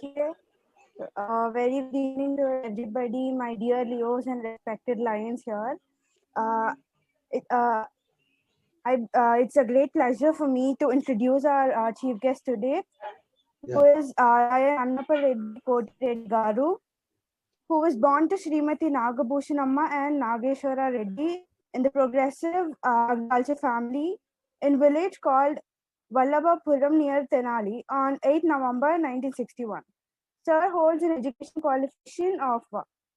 Okay. Very good evening to everybody, my dear Leos and respected lions here. Uh, it, uh, it's a great pleasure for me to introduce our chief guest today, who is Annapareddy Koti Reddy Garu, who was born to Srimati Nagabhushanamma and Nageshwara Reddy in the progressive agriculture family in village called Vallabhapuram near Tenali on 8 November 1961. Sir holds an education qualification of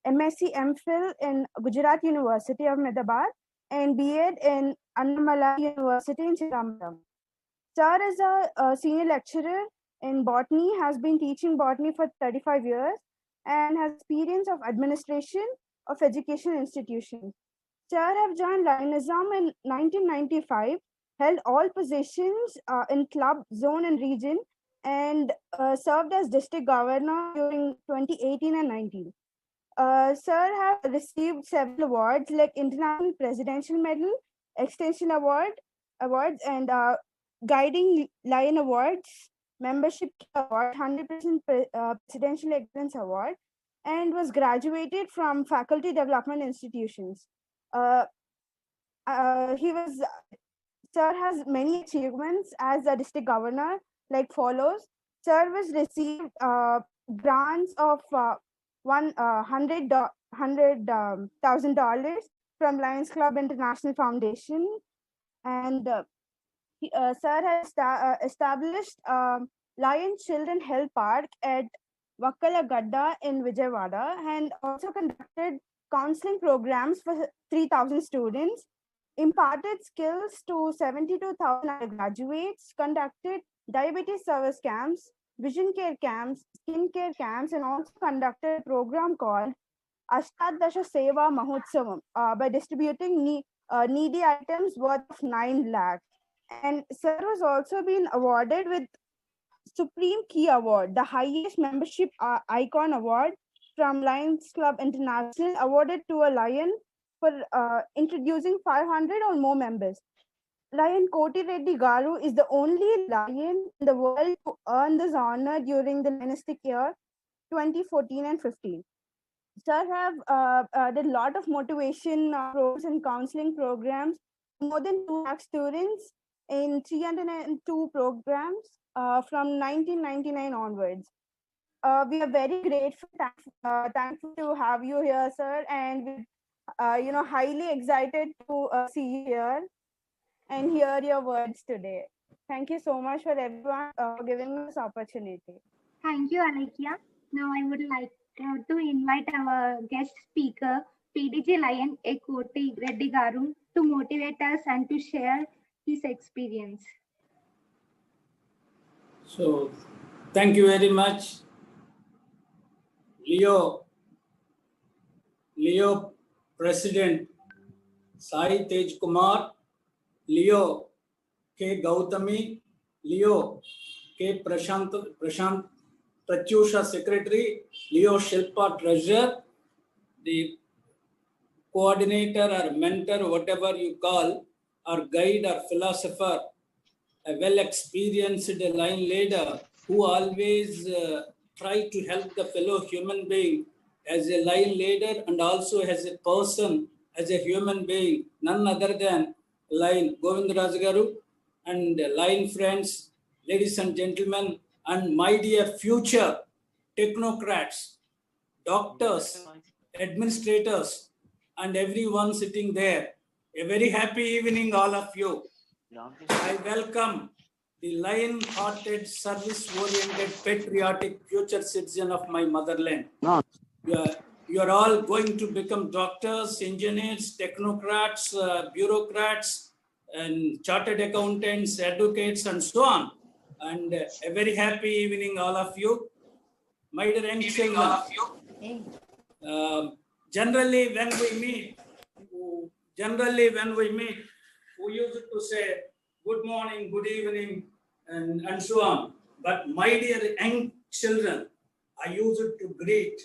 MSc MPhil in Gujarat University of Medabad and B.Ed in Annamalai University in Chidambaram. Sir is a senior lecturer in botany, has been teaching botany for 35 years and has experience of administration of education institutions. Sir have joined Lionism in 1995, held all positions in club, zone and region, and served as district governor during 2018 and 19. Sir have received several awards like International Presidential Medal, Extension Awards, and Guiding Lion Awards, Membership Award, 100% Presidential Excellence Award, and was graduated from Faculty Development Institutions. Uh, Sir has many achievements as a district governor, like follows. Sir was received grants of $100,000 from Lions Club International Foundation, and Sir has established Lion Children Health Park at Vakkalagadda in Vijayawada, and also conducted counseling programs for 3,000 students, imparted skills to 72,000 undergraduates, conducted diabetes service camps, vision care camps, skin care camps, and also conducted a program called Ashtadasha Seva Mahotsavam by distributing needy items worth of 9 lakh. And Sir was also been awarded with Supreme Key Award, the highest membership icon award from Lions Club International, awarded to a lion for introducing 500 or more members. Lion Koti Reddy Garu is the only lion in the world to earn this honor during the dynastic year 2014 and 15. Sir have did a lot of motivation programs and counseling programs, more than 2 lakh students in 302 programs from 1999 onwards. We are very grateful, thankful to have you here, sir, and we, highly excited to see you here and hear your words today. Thank you so much for everyone giving me this opportunity. Thank you, Alekia. Now I would like to invite our guest speaker, PDG Lion Koti Reddy Garu, to motivate us and to share his experience. So, thank you very much, Leo President Sai Tej Kumar, Leo K. Gautami, Leo K. Prashant Pratyusha Secretary, Leo Shilpa Treasurer, the coordinator or mentor, whatever you call, or guide or philosopher, a well-experienced line leader who always try to help the fellow human being as a line leader and also as a person, as a human being, none other than Line Govindaraj Garu and line friends, ladies and gentlemen, and my dear future technocrats, doctors, administrators, and everyone sitting there. A very happy evening, all of you. I welcome the lion-hearted, service-oriented, patriotic future citizen of my motherland. You are all going to become doctors, engineers, technocrats, bureaucrats, and chartered accountants, advocates, and so on. And a very happy evening, all of you. My dear young children, generally when we meet, we used to say good morning, good evening, and so on. But my dear young children, I used to greet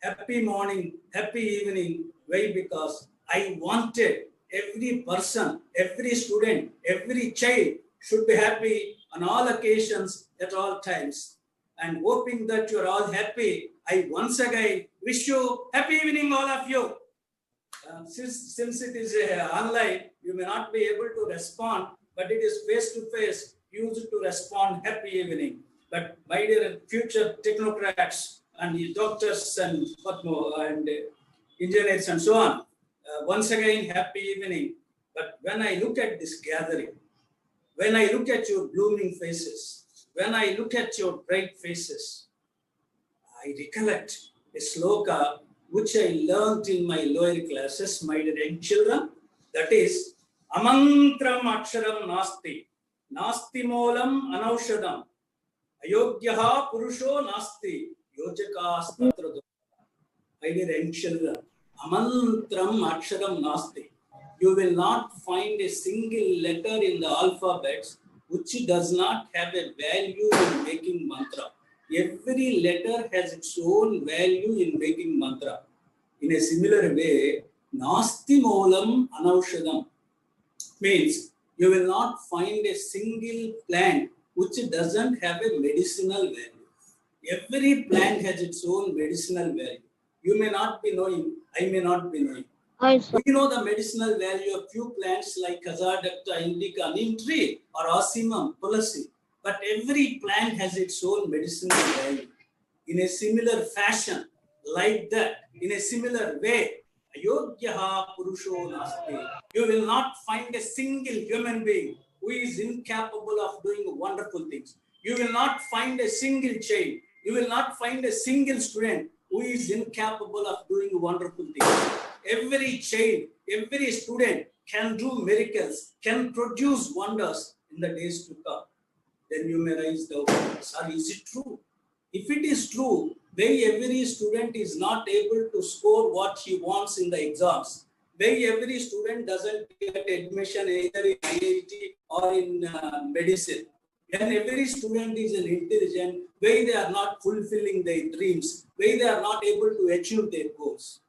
happy morning, happy evening. Why? Because I wanted every person, every student, every child should be happy on all occasions at all times. and hoping that you're all happy, I once again wish you happy evening, all of you. Since it is online, you may not be able to respond, but it is face-to-face, used to respond happy evening. But my dear future technocrats and doctors and what more, and engineers and so on, once again, happy evening. But when I look at this gathering, when I look at your blooming faces, when I look at your bright faces, I recollect a sloka which I learnt in my lower classes, my dear young children. That is, Amantram Aksharam Nasti, Nasti Molam Anaushadam, Ayogyaha Purusho Nasti, Yojakas Tatra. My dear young children, Amantram Aksharam Nasti. You will not find a single letter in the alphabets which does not have a value in making mantra. Every letter has its own value in making mantra. In a similar way, Nasti Molam Anaushadam means you will not find a single plant which doesn't have a medicinal value. Every plant has its own medicinal value. You may not be knowing, I may not be knowing. We know the medicinal value of few plants like Khazadakta, Indica, neem tree, or Osimum, Tulasi. But every plant has its own medicinal value. In a similar fashion, like that, in a similar way, Ayogyaha Purusho Nasti. You will not find a single human being who is incapable of doing wonderful things. You will not find a single child. You will not find a single student who is incapable of doing wonderful things. Every child, every student can do miracles, can produce wonders in the days to come. Then you may raise the question, sir, is it true? If it is true, why every student is not able to score what he wants in the exams? Why every student doesn't get admission either in IIT or in medicine? When every student is an intelligent, why they are not fulfilling their dreams? Why they are not able to achieve their goals?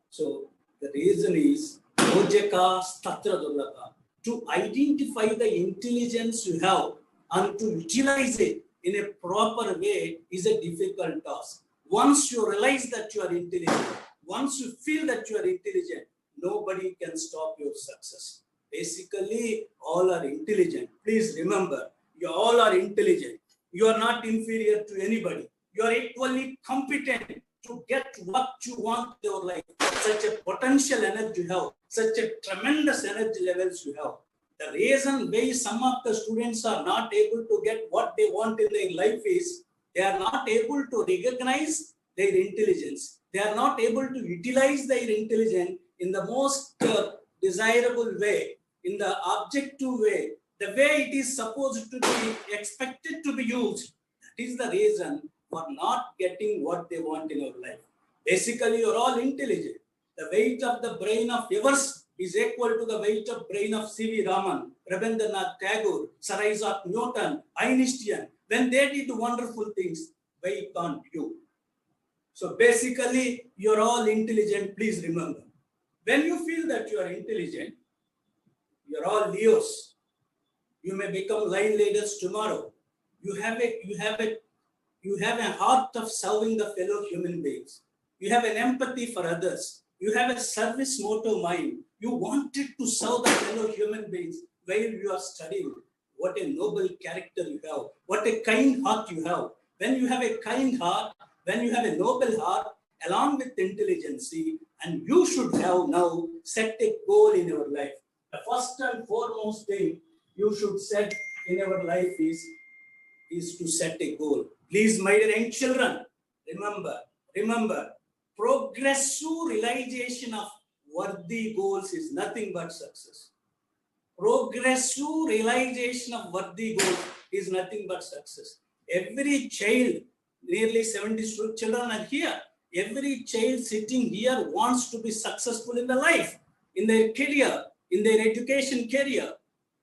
So the reason is Ojaka Statra Durlaka. To identify the intelligence you have and to utilize it in a proper way is a difficult task. Once you realize that you are intelligent, once you feel that you are intelligent, nobody can stop your success. Basically, all are intelligent. Please remember, you all are intelligent. You are not inferior to anybody. You are equally competent to get what you want in your life. Such a potential energy you have, such a tremendous energy levels you have. The reason why some of the students are not able to get what they want in their life is they are not able to recognize their intelligence. They are not able to utilize their intelligence in the most desirable way, in the objective way, the way it is supposed to be expected to be used. That is the reason for not getting what they want in our life. Basically, you are all intelligent. The weight of the brain of yours is equal to the weight of brain of C.V. Raman, Rabindranath Tagore, Sir Isaac Newton, Einstein. When they did wonderful things, why can't you? So basically, you are all intelligent. Please remember. When you feel that you are intelligent, you are all LEOS. You may become line leaders tomorrow. You have a heart of serving the fellow human beings. You have an empathy for others. You have a service motto mind. You wanted to serve the fellow human beings while you are studying. What a noble character you have. What a kind heart you have. When you have a kind heart, when you have a noble heart, along with intelligence, and you should have now set a goal in your life. The first and foremost thing you should set in your life is to set a goal. Please, my dear young children, remember, progressive realization of worthy goals is nothing but success. Progressive realization of worthy goals is nothing but success. Every child, nearly 70 children are here. Every child sitting here wants to be successful in their life, in their career, in their education career.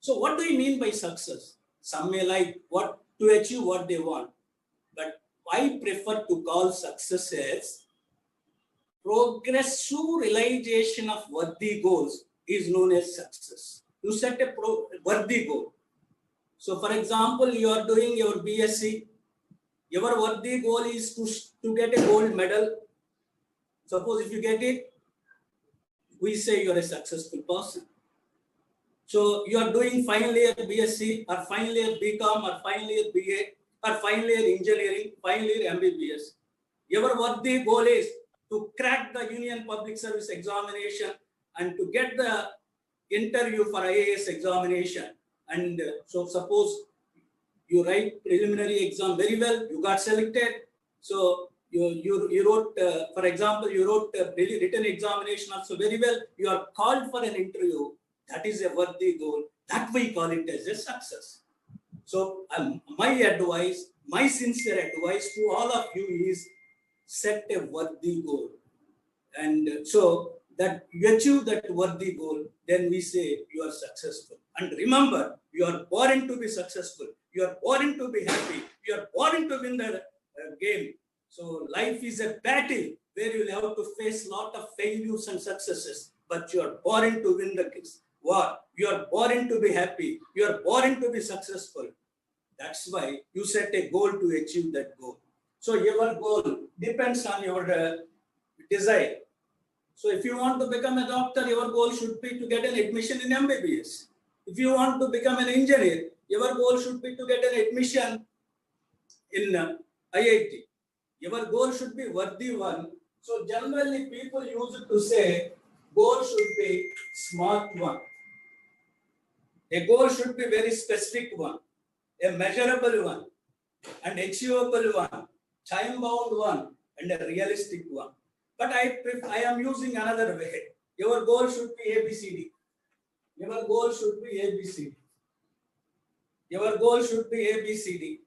So what do you mean by success? Some may like what to achieve what they want. But I prefer to call success as progressive realization of worthy goals is known as success. You set a worthy goal. So for example, you are doing your BSc, Your worthy goal is to get a gold medal. Suppose if you get it, we say you are a successful person. So you are doing final year BSc or final year BCom or final year BA or final year engineering, final year MBBS. Your worthy goal is to crack the Union Public Service examination and to get the interview for IAS examination. And so suppose you write preliminary exam very well, you got selected. So you wrote, for example, you wrote written examination also very well. You are called for an interview. That is a worthy goal. That we call it as a success. So my advice, my sincere advice to all of you is set a worthy goal. And so that you achieve that worthy goal, then we say you are successful. And remember, you are born to be successful. You are born to be happy. You are born to win the game. So life is a battle where you will have to face a lot of failures and successes. But you are born to win the war. You are born to be happy. You are born to be successful. That's why you set a goal to achieve that goal. So your goal depends on your desire. So if you want to become a doctor, your goal should be to get an admission in MBBS. If you want to become an engineer, your goal should be to get an admission in IIT. Your goal should be worthy one. So generally people use it to say goal should be smart one. A goal should be very specific one, a measurable one, an achievable one, time-bound one, and a realistic one. But I am using another way. Your goal should be ABCD. Your goal should be ABCD. Your goal should be ABCD.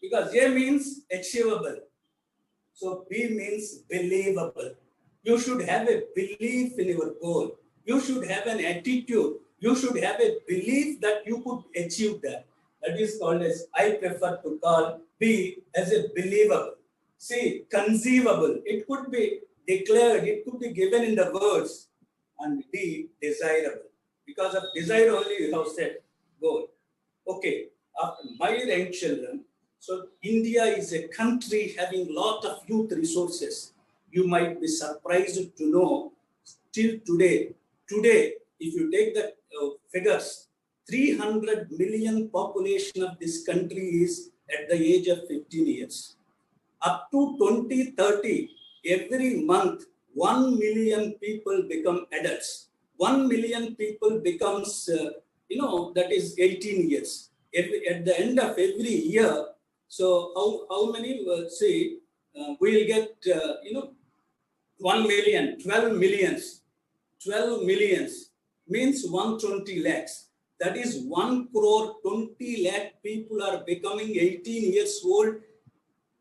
Because A means achievable. So B means believable. You should have a belief in your goal. You should have an attitude. You should have a belief that you could achieve that. That is called as, I prefer to call B as a believable. C, conceivable. It could be declared, it could be given in the words. And D, desirable. Because of desire only you have set goal. Okay, after my young children, so India is a country having lot of youth resources. You might be surprised to know, till today, if you take the figures, 300 million population of this country is at the age of 15 years. Up to 2030, every month, 1 million people become adults. 1 million people becomes, that is 18 years. At the end of every year, so how many, say, we'll get, 1 million, 12 millions. 12 millions means 120 lakhs. That is 1 crore 20 lakh people are becoming 18 years old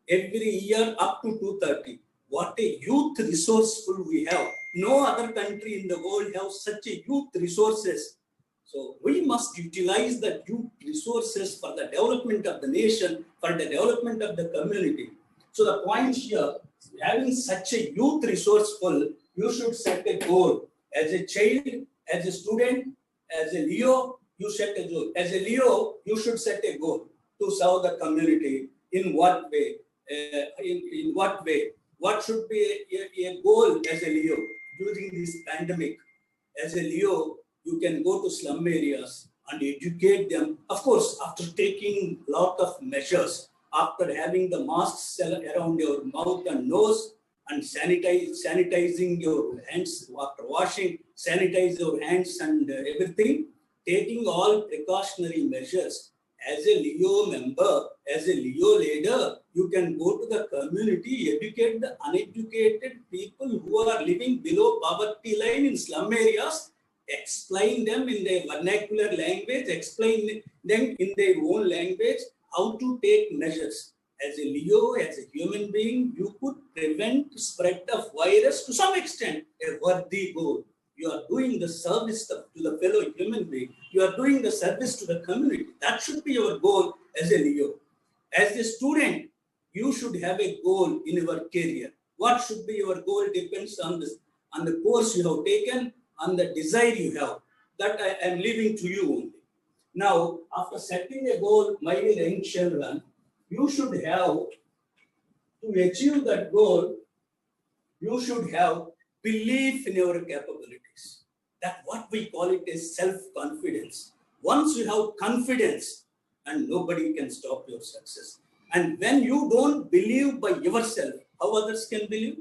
every year up to 230. What a youth resourceful we have. No other country in the world has such a youth resources. So we must utilize the youth resources for the development of the nation, for the development of the community. So the point here, having such a youth resourceful, you should set a goal. As a child, as a student, as a Leo, you set a goal. As a Leo, you should set a goal to serve the community. In what way? In what way? What should be a goal as a Leo during this pandemic? As a Leo, you can go to slum areas and educate them. Of course, after taking a lot of measures, after having the masks around your mouth and nose, and sanitizing your hands after washing, sanitize your hands and everything, taking all precautionary measures. As a Leo member, as a Leo leader, you can go to the community, educate the uneducated people who are living below poverty line in slum areas, explain them in their vernacular language, explain them in their own language, how to take measures. As a Leo, as a human being, you could prevent spread of virus to some extent, a worthy goal. You are doing the service to the fellow human being. You are doing the service to the community. That should be your goal as a Leo. As a student, you should have a goal in your career. What should be your goal depends on the course you have taken, on the desire you have. That I am leaving to you only. Now, after setting a goal, my young children, you should have, to achieve that goal, you should have belief in your capabilities. That what we call it is self-confidence. Once you have confidence, and nobody can stop your success. And when you don't believe by yourself, how others can believe?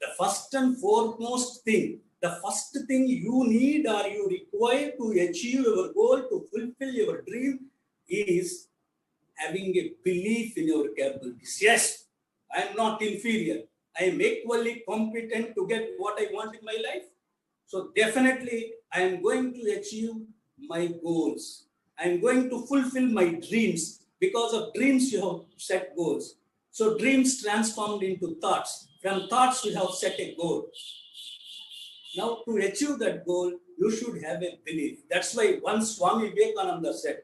The first and foremost thing, the first thing you need or you require to achieve your goal, to fulfill your dream, is having a belief in your capabilities. Yes, I am not inferior. I am equally competent to get what I want in my life. So definitely, I am going to achieve my goals. I am going to fulfill my dreams. Because of dreams, you have set goals. So dreams transformed into thoughts. From thoughts, you have set a goal. Now, to achieve that goal, you should have a belief. That's why once Swami Vivekananda said,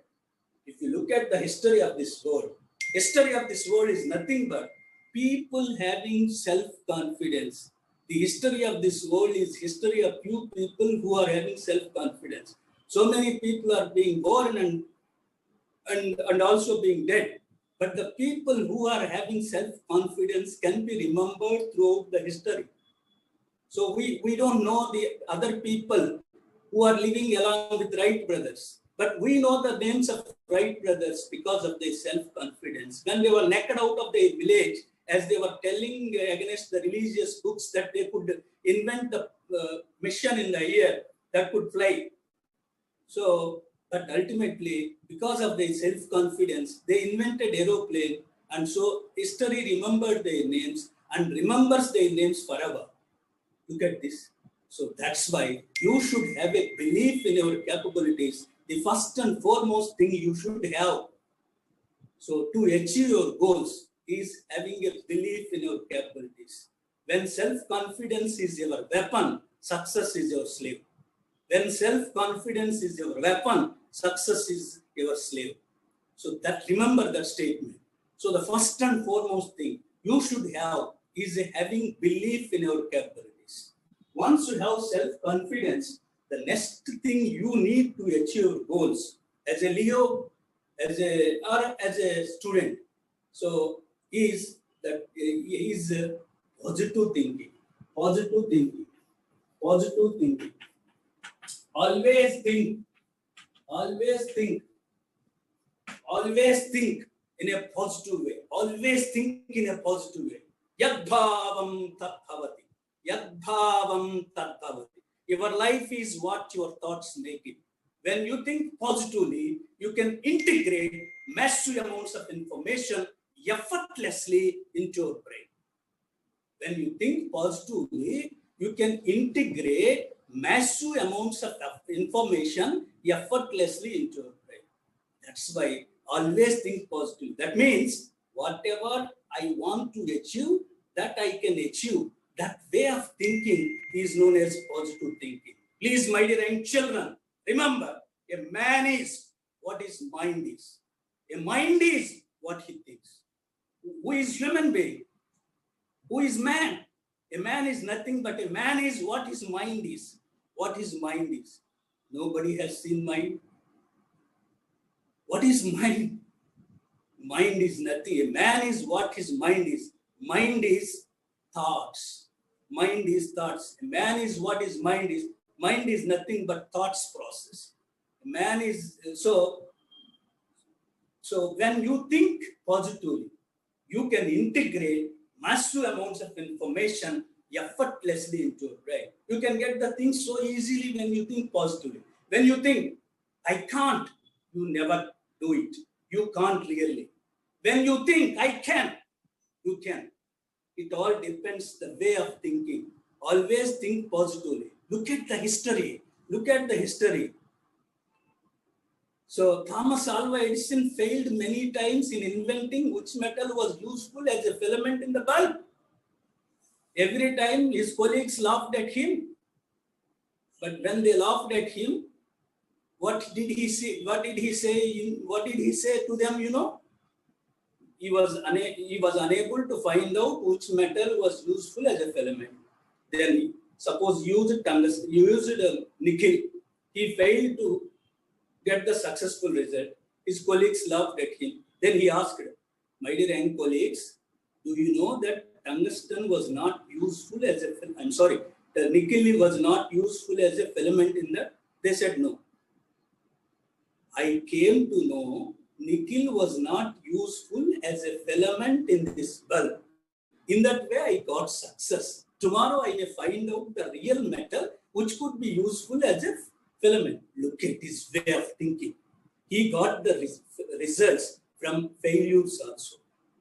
if you look at the history of this world is nothing but people having self-confidence. The history of this world is history of few people who are having self-confidence. So many people are being born and also being dead. But the people who are having self-confidence can be remembered throughout the history. So we don't know the other people who are living along with Wright brothers. But we know the names of Wright brothers because of their self-confidence. When they were knocked out of their village, as they were telling against the religious books that they could invent the mission in the air that could fly. So, but ultimately, because of their self-confidence, they invented aeroplane, and so history remembered their names and remembers their names forever. Look at this. So that's why you should have a belief in your capabilities. The first and foremost thing you should have. So to achieve your goals is having a belief in your capabilities. When self-confidence is your weapon, success is your slave. When self-confidence is your weapon, success is your slave. So that, remember that statement. So the first and foremost thing you should have is having belief in your capabilities. Once you have self-confidence, the next thing you need to achieve your goals as a Leo, as a student, so is that is positive thinking. Positive thinking. Positive thinking. Always think. Always think. Always think in a positive way. Always think in a positive way. Yad bhavam tat bhavati. Yad bhavam tat bhavati. Your life is what your thoughts make it. When you think positively, you can integrate massive amounts of information effortlessly into your brain. When you think positively, you can integrate massive amounts of information effortlessly into your brain. That's why always think positive. That means whatever I want to achieve, that I can achieve. That way of thinking is known as positive thinking. Please, my dear children, remember, a man is what his mind is. A mind is what he thinks. Who is human being? Who is man? A man is nothing but a man is what his mind is. What his mind is. Nobody has seen mind. What is mind? Mind is nothing. A man is what his mind is. Mind is thoughts. Mind is thoughts. A man is what his mind is. Mind is nothing but thoughts process. A man is so when you think positively, you can integrate massive amounts of information effortlessly into your brain. You can get the things so easily when you think positively. When you think, I can't, you never do it. You can't really. When you think, I can, you can. It all depends the way of thinking. Always think positively. Look at the history. Look at the history. So Thomas Alva Edison failed many times in inventing which metal was useful as a filament in the bulb. Every time his colleagues laughed at him. But when they laughed at him, what did he say? What did he say to them, you know? He was unable to find out which metal was useful as a filament. Then suppose you used nickel. He failed to get the successful result. His colleagues laughed at him. Then he asked, My dear young colleagues, do you know that tungsten was not useful as a, I'm sorry, the nickel was not useful as a filament in the, they said no. I came to know nickel was not useful as a filament in this bulb. In that way, I got success. Tomorrow, I may find out the real metal which could be useful as a filament. Look at his way of thinking. He got the results from failures also.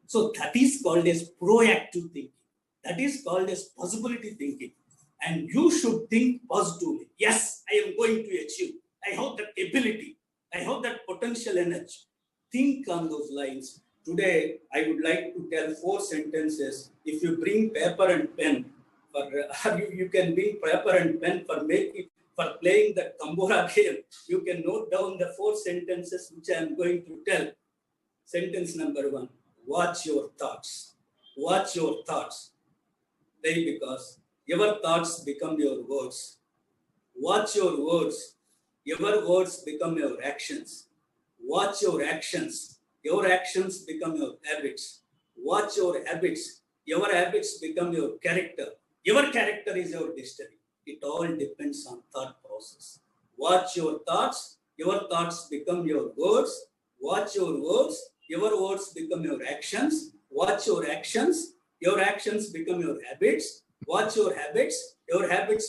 So that is called as proactive thinking. That is called as possibility thinking. And you should think positively. Yes, I am going to achieve. I have that ability. I have that potential energy. Think on those lines. Today, I would like to tell 4 sentences. If you bring paper and pen, you can bring paper and pen for playing the Tambora game. You can note down the 4 sentences which I am going to tell. Sentence number 1, watch your thoughts. Watch your thoughts. Why? Because your thoughts become your words. Watch your words. Your words become your actions. Watch your actions. Your actions become your habits. Watch your habits. Your habits become your character. Your character is your destiny. It all depends on thought process. Watch your thoughts become your words. Watch your words become your actions. Watch your actions become your habits. Watch your habits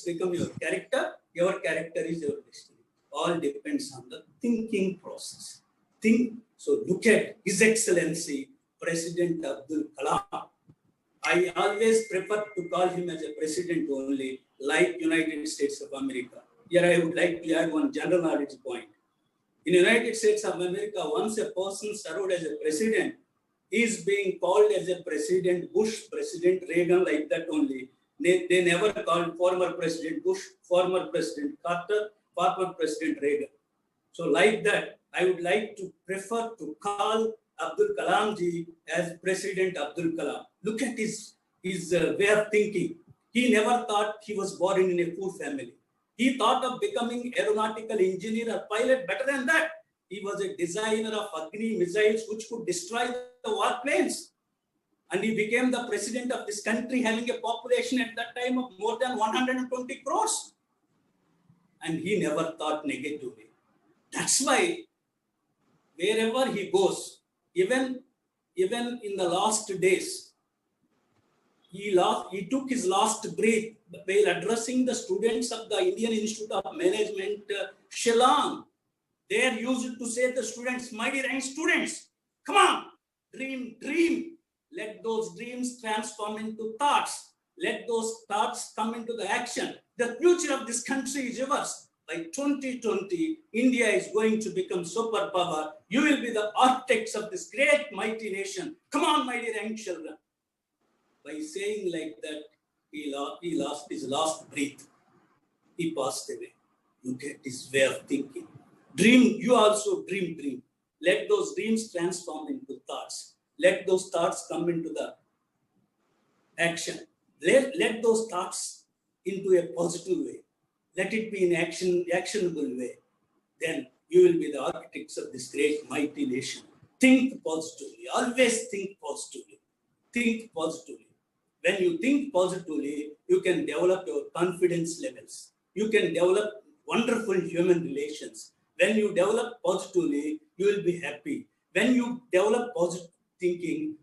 become your character is your destiny. All depends on the thinking process. Think. So look at His Excellency President Abdul Kalam. I always prefer to call him as a president only, like United States of America. Here I would like to add one general knowledge point. In the United States of America, once a person served as a president, he is being called as a President Bush, President Reagan, like that only. They never called former President Bush, former President Carter, former President Reagan. So like that, I would like to prefer to call Abdul Kalam ji as President Abdul Kalam. Look at his way of thinking. He never thought he was born in a poor family. He thought of becoming aeronautical engineer or pilot. Better than that, he was a designer of Agni missiles which could destroy the warplanes. And he became the president of this country, having a population at that time of more than 120 crores. And he never thought negatively. That's why wherever he goes, even in the last days, he took his last breath while addressing the students of the Indian Institute of Management, Shillong. They are used to say to the students, my dear young students, come on, dream. Let those dreams transform into thoughts. Let those thoughts come into the action. The future of this country is yours. By 2020, India is going to become superpower. You will be the architects of this great, mighty nation. Come on, my dear young children. By saying like that, he lost his last breath. He passed away. Look at his way of thinking. Dream, you also dream. Let those dreams transform into thoughts. Let those thoughts come into the action. Let those thoughts into a positive way. Let it be in actionable way. Then you will be the architects of this great, mighty nation. Think positively. Always think positively. Think positively. When you think positively, you can develop your confidence levels. You can develop wonderful human relations. When you develop positively, you will be happy. When you develop positive thinking,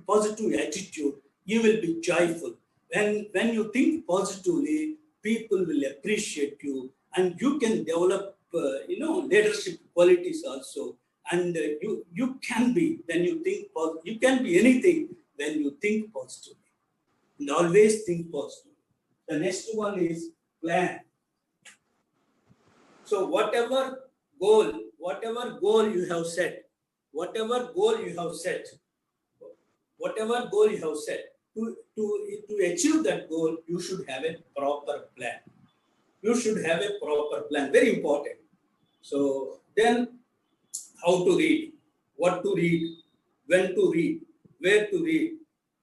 positive attitude, you will be joyful. When you think positively, people will appreciate you, and you can develop, leadership qualities also. And you can be, when you think positive, you can be anything when you think positively. And always think positive. The next one is plan. So whatever goal you have set, to achieve that goal, you should have a proper plan. Very important. So then, how to read, what to read, when to read, where to read.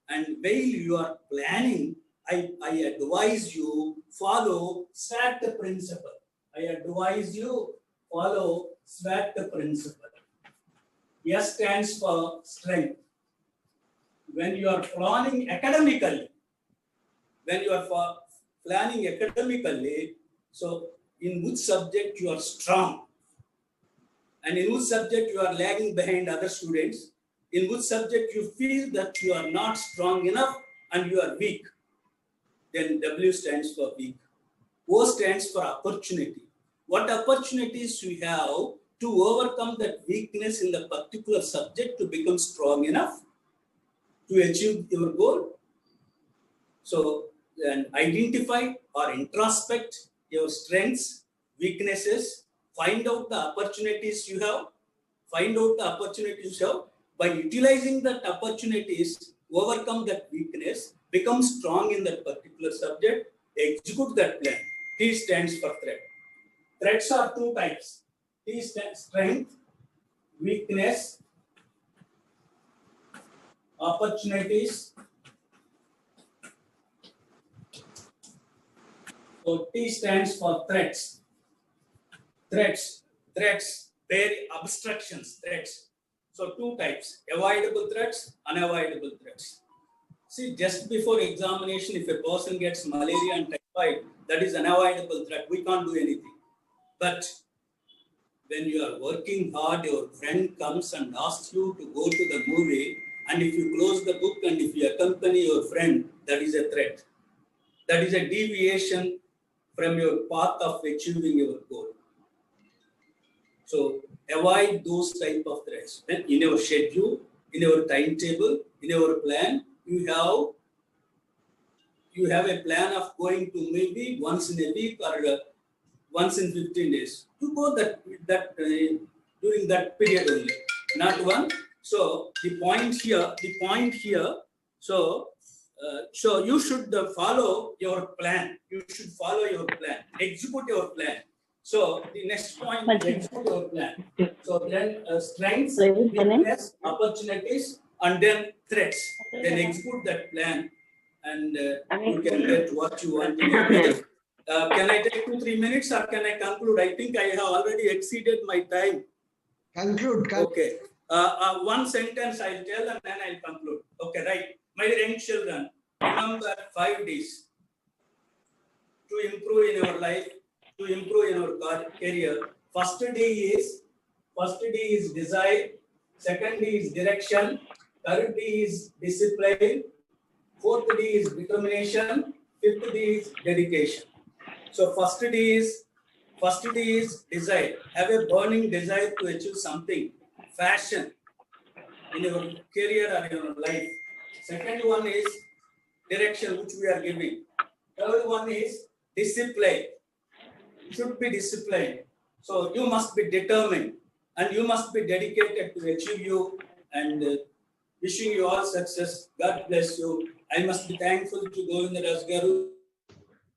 And while you are planning, I advise you follow SWOT principle. S stands for strength. when you are planning academically, so in which subject you are strong, and in which subject you are lagging behind other students, in which subject you feel that you are not strong enough and you are weak, then W stands for weak. O stands for opportunity. What opportunities you have to overcome that weakness in the particular subject to become strong enough to achieve your goal? So then identify or introspect your strengths, weaknesses, find out the opportunities you have, by utilizing that opportunities, overcome that weakness, become strong in that particular subject, execute that plan. T stands for threat. Threats are two types. T stands strength, weakness, opportunities. So T stands for threats. Threats, very obstructions, threats. So two types, avoidable threats, unavoidable threats. See, just before examination, if a person gets malaria and typhoid, that is unavoidable threat. We can't do anything. But when you are working hard, your friend comes and asks you to go to the movie, and if you close the book and if you accompany your friend, that is a threat. That is a deviation from your path of achieving your goal. So avoid those type of threats. And in your schedule, in your timetable, in your plan, you have a plan of going to maybe once in a week or once in 15 days. You go that during that period only, not one. So the point here. So you should follow your plan. Execute your plan. So the next point, execute your plan. So then strengths, weakness, opportunities, and then threats. Then execute that plan, and you can get what you want in your life. Can I take 2-3 minutes, or can I conclude? I think I have already exceeded my time. Conclude. Okay. One sentence I'll tell and then I'll conclude. Okay, right. My young children, remember 5 Ds to improve in your life, to improve in your career. First D is desire. Second D is direction. Third D is discipline. Fourth D is determination. Fifth D is dedication. So first D is desire. Have a burning desire to achieve something. Passion in your career or in your life. Second one is direction, which we are giving. Third one is discipline. Should be disciplined. So you must be determined and you must be dedicated to achieve you, and wishing you all success. God bless you. I must be thankful to Govinda Rasgaru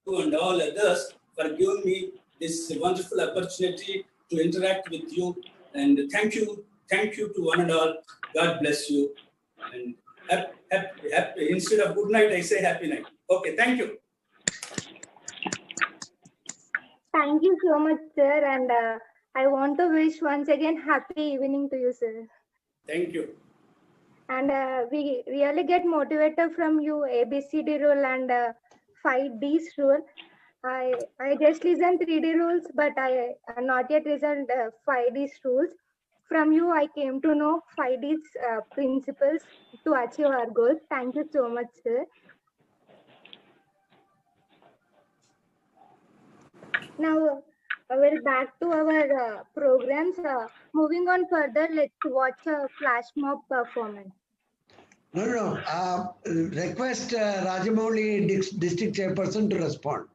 and all others for giving me this wonderful opportunity to interact with you. And thank you to one and all. God bless you. And happy, instead of good night, I say happy night. Okay, thank you. Thank you so much, sir. And I want to wish once again happy evening to you, sir. Thank you. And we really get motivated from you, ABCD rule and 5Ds rule. I just listened 3D rules, but I not yet listened 5Ds rules. From you, I came to know 5Ds principles to achieve our goals. Thank you so much, sir. Now, we'll back to our programs. Moving on further, let's watch a flash mob performance. No. Request Rajamouli district chairperson to respond.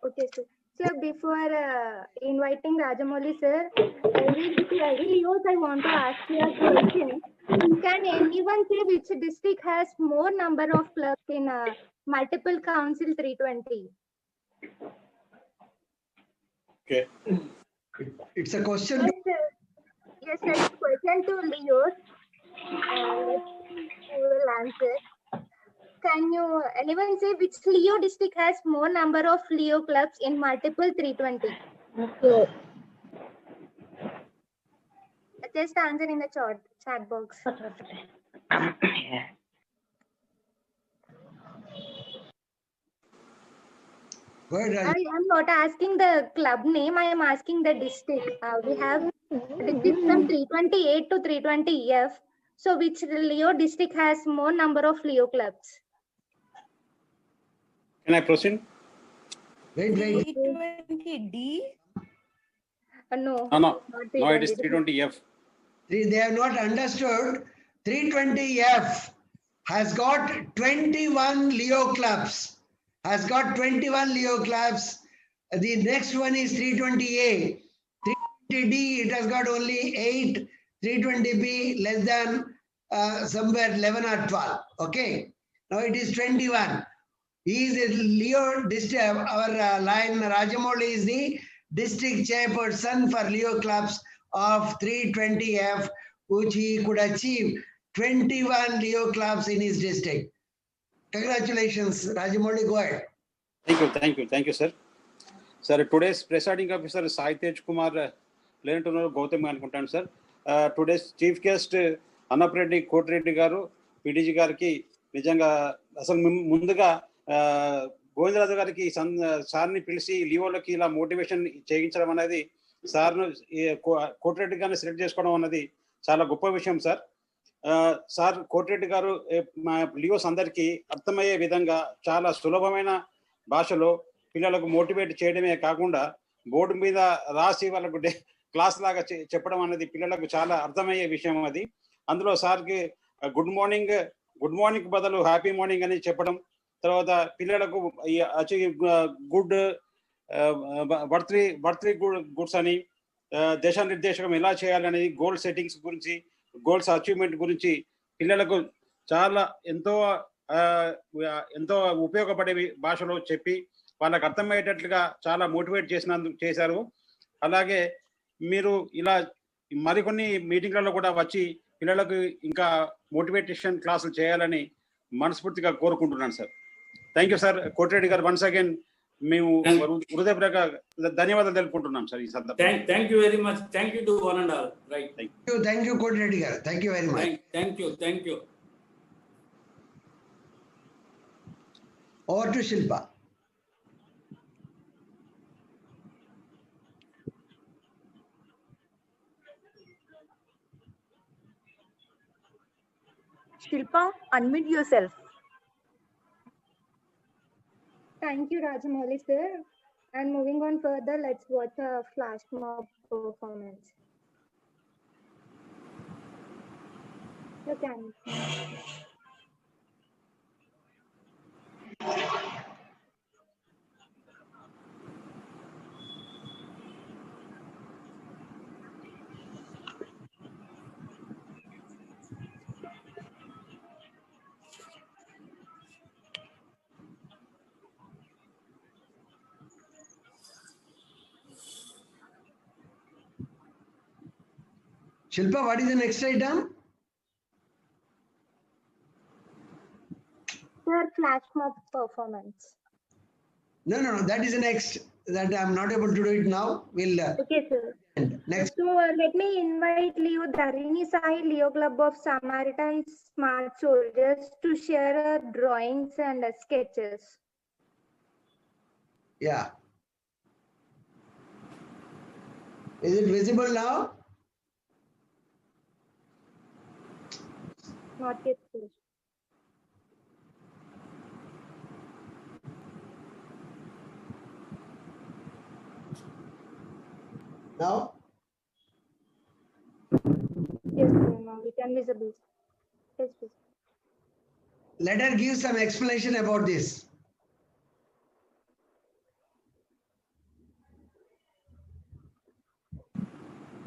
Okay, sir. Sir, before inviting Rajamouli, sir, LEOS, I want to ask you a question. Can anyone say which district has more number of clubs in multiple council 320? Okay. It's a question. Yes, sir. Yes, sir. It's question to LEOS. Who will answer? Can you anyone say which LEO district has more number of LEO clubs in multiple 320? So, Just answer in the chat box. Go ahead, Raj. I am not asking the club name. I am asking the district. We have district from 328 to 320F. So which Leo district has more number of Leo clubs? Can I proceed? Wait. 320D. No. No, not no, it is 320. 320F. They have not understood. 320F has got 21 Leo clubs. Has got 21 Leo clubs. The next one is 320A. 320D, it has got only 8. 320B, less than somewhere 11 or 12. Okay. Now it is 21. He is a Leo district. Our line Rajamouli is the district chairperson for Leo clubs of 320F, which he could achieve 21 Leo clubs in his district. Congratulations, Rajamouli. Go ahead. Thank you, sir. Sir, today's presiding officer Sai Tej Kumar, Leonardo Gautam anukuntaanu, sir. Today's chief guest Annapareddy Koti Reddy garu, PDG gariki nijanga asalu munduga Govindaraju గారికి సార్ని పిలిచి లీవోలకి ఇలా motivation చేయించడం అనేది సార్ను కోటిరెడ్డి గారిని select చేసుకోవడం అన్నది చాలా గొప్ప విషయం సార్. సార్ కోటిరెడ్డి గారు లియోస్ అందరికీ అర్థమయ్యే విధంగా చాలా సులభమైన భాషలో పిల్లలకు మోటివేట్ చేయడమే కాకుండా బోర్డు మీద రాసి వాళ్ళకు క్లాస్ లాగా చెప్పడం అనేది పిల్లలకు చాలా అర్థమయ్యే విషయం అది. అందులో సార్కి గుడ్ మార్నింగ్ బదులు హ్యాపీ మార్నింగ్ అని చెప్పడం, తర్వాత పిల్లలకు గుడ్ బర్త్డే గుడ్స్ అని దిశానిర్దేశకం ఎలా చేయాలని గోల్ సెట్టింగ్స్ గురించి, గోల్స్ అచీవ్మెంట్ గురించి పిల్లలకు చాలా ఎంతో ఉపయోగపడే భాషలో చెప్పి వాళ్ళకు అర్థమయ్యేటట్లుగా చాలా మోటివేట్ చేశారు. అలాగే మీరు ఇలా మరికొన్ని మీటింగ్లలో కూడా వచ్చి పిల్లలకు ఇంకా మోటివేషన్ క్లాసులు చేయాలని మనస్ఫూర్తిగా కోరుకుంటున్నాను sir. Thank you sir. Koti Reddy గారు వన్స్ అగైన్ మేము హృదయపూర్వక ధన్యవాదాలు తెలుపుకుంటున్నాం సార్ ఈ సందర్భంగా. Thank you very much. Thank you to one and all. Right. Thank you Kotireddy గారు. Thank you very much. Thank you. Over to Shilpa. Shilpa, unmute yourself. Thank you, Rajamouli sir. And moving on further, let's watch a flash mob performance. You can. Shilpa, what is the next item? Sir, flash mob performance. No. That is the next. That I'm not able to do it now. We'll. Okay, sir. Next. So let me invite Leo Dharini Sai, Leo Club of Samaritan Smart Soldiers, to share her drawings and sketches. Yeah. Is it visible now? Not yet, sir. Now? Yes, sir. Now we can visible. Yes, please. Let her give some explanation about this.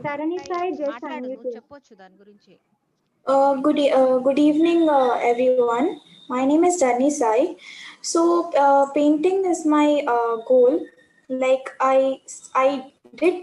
Dharini Sai, just మాట్లాడు, unmute నువ్వు you. చెప్పొచ్చు దాని గురించి. Good evening, everyone. My name is Dani Sai. So, painting is my goal. Like I did